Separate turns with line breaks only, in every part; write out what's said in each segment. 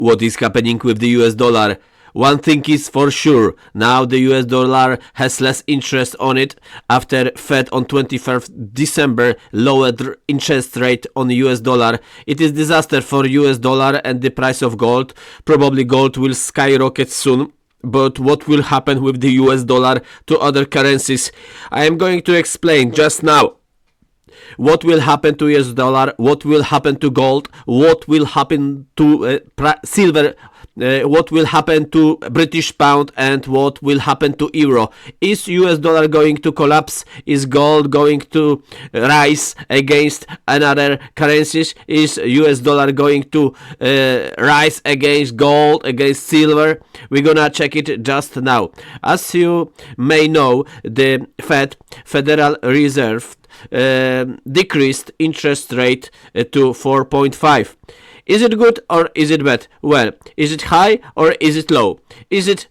What is happening with the US dollar? One thing is for sure, now the US dollar has less interest on it after Fed on 21st December lowered interest rate on the US dollar. It is disaster for US dollar and the price of gold. Probably gold will skyrocket soon. But what will happen with the US dollar to other currencies? I am going to explain just now. What will happen to US dollar? What will happen to gold? What will happen to silver? What will happen to British pound? And what will happen to euro? Is US dollar going to collapse? Is gold going to rise against another currencies? Is US dollar going to rise against gold, against silver? We're gonna check it just now. As you may know, the Federal Reserve decreased interest rate to 4.5. Is it good or is it bad? Well, is it high or is it low? Is it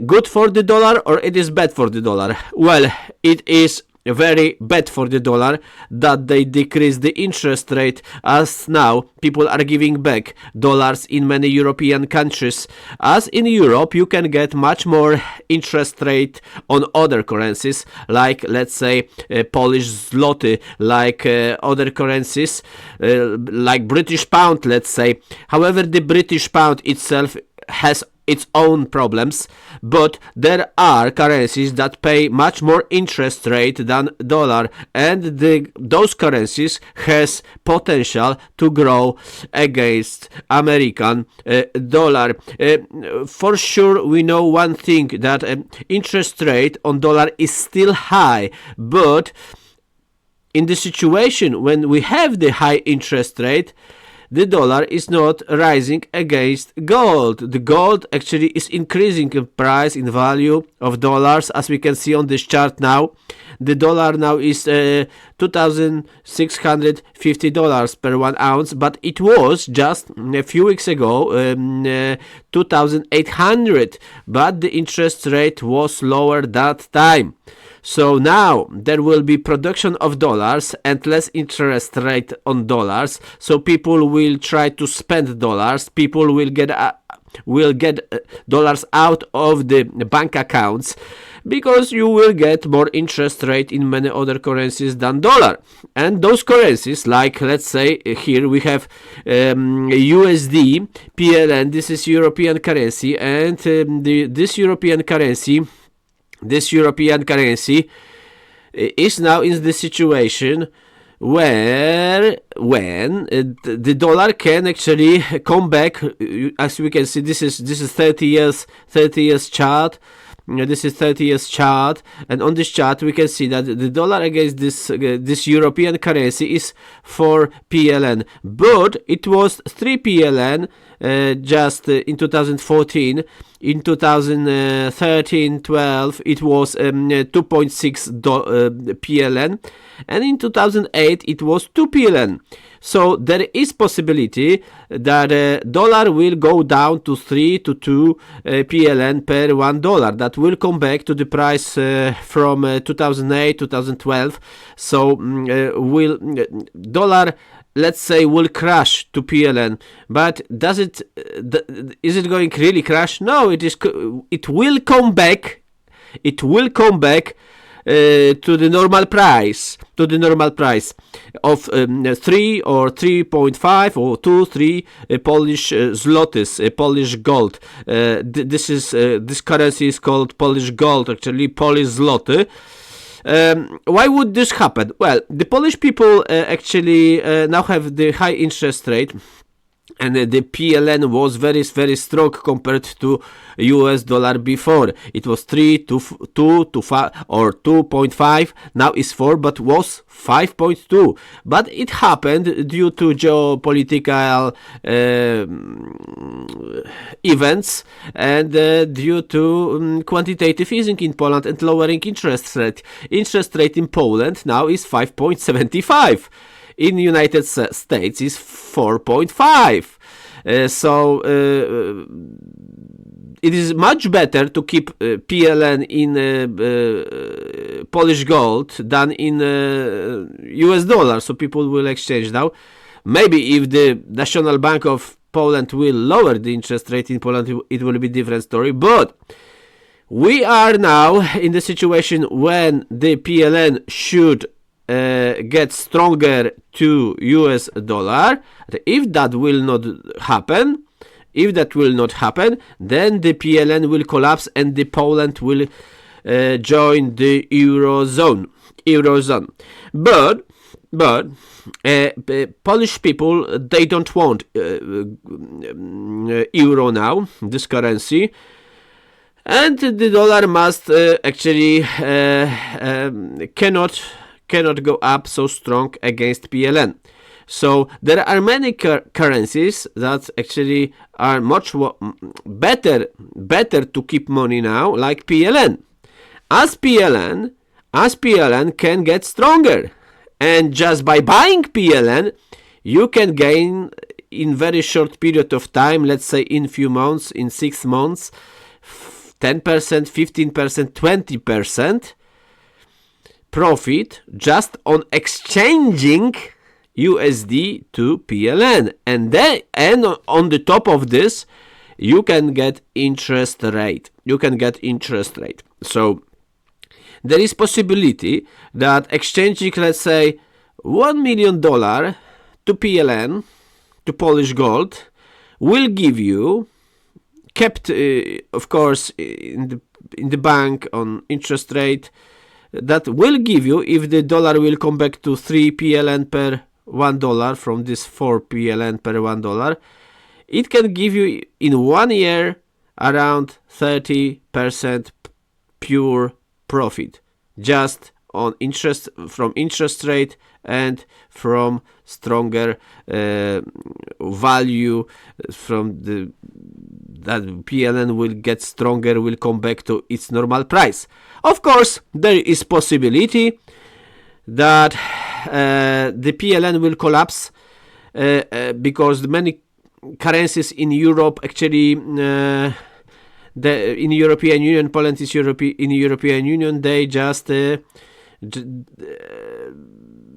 good for the dollar or it is bad for the dollar? Well, it is very bad for the dollar that they decrease the interest rate, as now people are giving back dollars in many European countries. As in Europe, you can get much more interest rate on other currencies, like let's say Polish zloty, like other currencies, like British pound, let's say. However, the British pound itself has its own problems, but there are currencies that pay much more interest rate than dollar, and those currencies has potential to grow against American dollar. For sure, we know one thing, that interest rate on dollar is still high, but in the situation when we have the high interest rate, the dollar is not rising against gold. The gold actually is increasing in price, in value of dollars, as we can see on this chart now. The dollar now is $2,650 per 1 ounce, but it was just a few weeks ago 2,800, but the interest rate was lower that time. So now there will be production of dollars and less interest rate on dollars. So people will try to spend dollars. People will get dollars out of the bank accounts, because you will get more interest rate in many other currencies than dollar. And those currencies, like let's say here we have USD PLN. This is European currency, and this European currency is now in the situation when the dollar can actually come back. As we can see, this is 30 years chart. This is 30 years chart, and on this chart we can see that the dollar against this European currency is 4 PLN, but it was 3 PLN just in 2014. In 2013-12 it was 2.6 PLN, and in 2008 it was 2 PLN. So there is possibility that dollar will go down to 3 to 2 PLN per $1. That will come back to the price from 2008, 2012. So will dollar, let's say, will crash to PLN, but is it going to really crash? No, it will come back. It will come back to the normal price, of 3 or 3.5 or 2-3 Polish zlotys, Polish gold. This currency is called Polish gold, actually Polish zloty. Why would this happen? Well, the Polish people actually now have the high interest rate, and the PLN was very, very strong compared to US dollar before. It was 3 to 2 to 5 or 2.5. Now it's 4, but was 5.2. But it happened due to geopolitical events, and due to quantitative easing in Poland and lowering interest rate. Interest rate in Poland now is 5.75. In United States is 4.5. So it is much better to keep PLN in Polish gold than in US dollar. So people will exchange now. Maybe if the National Bank of Poland will lower the interest rate in Poland, it will be a different story. But we are now in the situation when the PLN should get stronger to US dollar. If that will not happen, then the PLN will collapse and the Poland will join the Eurozone. But Polish people, they don't want euro now, this currency, and the dollar must actually cannot go up so strong against PLN. So there are many currencies that actually are much better to keep money now, like PLN. As PLN can get stronger, and just by buying PLN, you can gain in very short period of time, let's say in few months, in 6 months, 10%, 15%, 20% profit just on exchanging USD to PLN, and on the top of this, you can get interest rate. So there is possibility that exchanging, let's say, $1 million to PLN, to Polish gold, will give you, kept of course in the bank on interest rate, that will give you, if the dollar will come back to 3 PLN per $1 from this 4 PLN per $1, it can give you in 1 year around 30% pure profit, just on interest, from interest rate and from stronger value from that PLN will get stronger, will come back to its normal price. Of course, there is possibility that the PLN will collapse because many currencies in Europe actually in the European Union, Poland is in the European Union, they just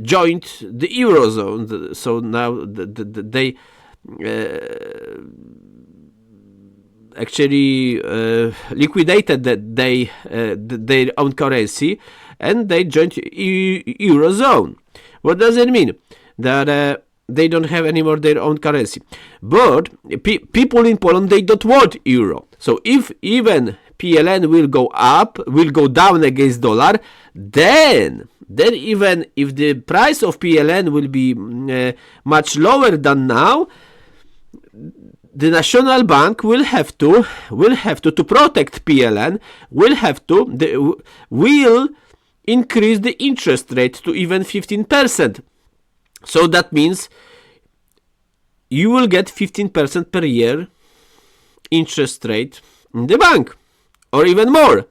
joined the Eurozone. So now they actually liquidated their own currency and they joined Eurozone. What does it mean? That they don't have anymore their own currency. But people in Poland, they don't want euro. So if even PLN will go up, will go down against dollar, then even if the price of PLN will be much lower than now, the National Bank will have to protect PLN, will increase the interest rate to even 15%. So that means you will get 15% per year interest rate in the bank, or even more.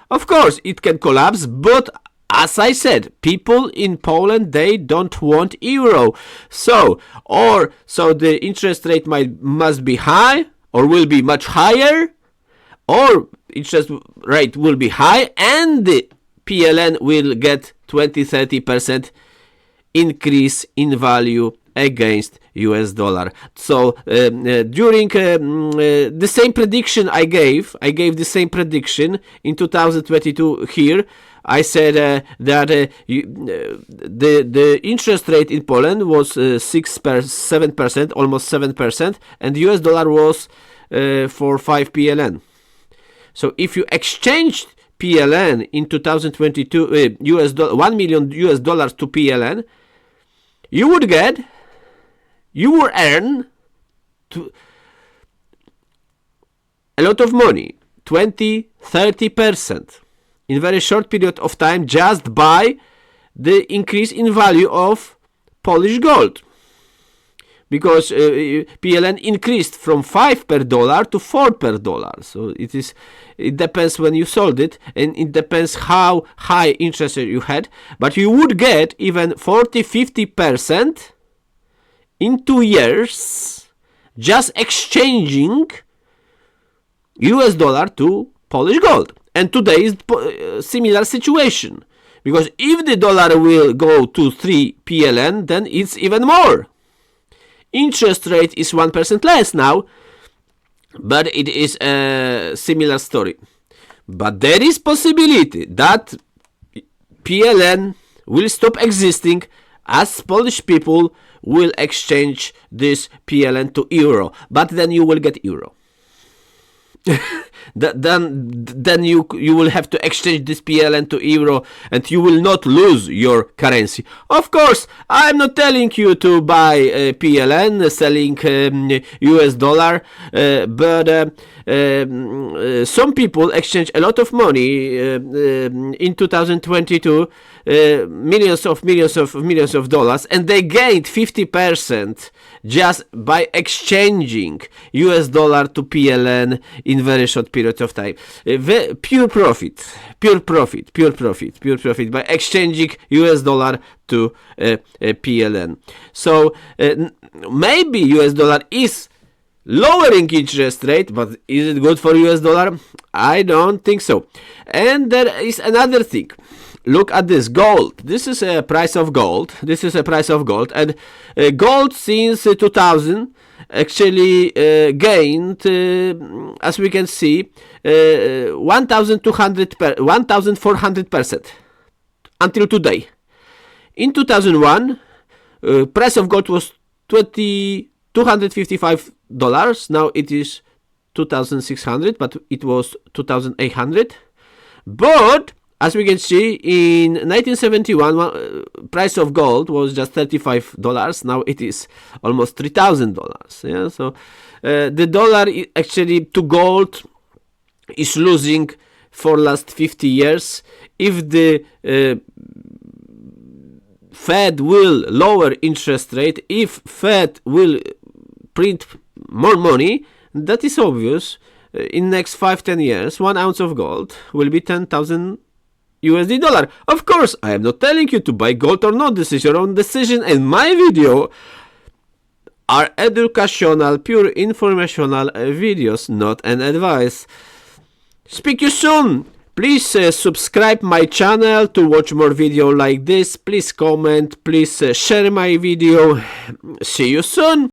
Of course, it can collapse, but as I said, people in Poland, they don't want euro. So the interest rate must be high, or will be much higher, or interest rate will be high, and the PLN will get 20-30% increase in value against US dollar. So during the same prediction I gave the same prediction in 2022 here. I said that the interest rate in Poland was 7%, almost 7%, and US dollar was for 5 PLN. So if you exchanged PLN in 2022 US dollar, $1 million US dollars to PLN, you would earn a lot of money, 20-30% in very short period of time, just by the increase in value of Polish gold, because PLN increased from 5 per dollar to 4 per dollar. So it depends when you sold it, and it depends how high interest rate you had, but you would get even 40-50% in 2 years just exchanging US dollar to Polish gold. And today is similar situation, because if the dollar will go to 3 PLN, then it's even more. interest rate is 1% less now, but it is a similar story. But there is possibility that PLN will stop existing as Polish people will exchange this PLN to euro, but then you will get euro. then you will have to exchange this PLN to euro, and you will not lose your currency. Of course, I'm not telling you to buy PLN selling US dollar, but some people exchange a lot of money in 2022, millions of dollars, and they gained 50% just by exchanging US dollar to PLN in very short period of time. Pure profit by exchanging US dollar to PLN. So maybe US dollar is lowering interest rate, but is it good for US dollar? I don't think so. And there is another thing. Look at this gold. This is a price of gold. And gold since 2000 actually gained, as we can see, 1,400% until today. In 2001, price of gold was $255. Now it is 2,600, but it was 2,800. But as we can see, in 1971, price of gold was just $35. Now it is almost $3,000. Yeah, so the dollar actually to gold is losing for last 50 years. If the Fed will lower interest rate, if Fed will print more money, that is obvious. In next 5-10 years, 1 ounce of gold will be 10,000 USD dollar. Of course, I am not telling you to buy gold or not. This is your own decision, and my video are educational, pure informational videos, not an advice. Speak to you soon. Please subscribe my channel to watch more video like this. Please comment. Please share my video. See you soon.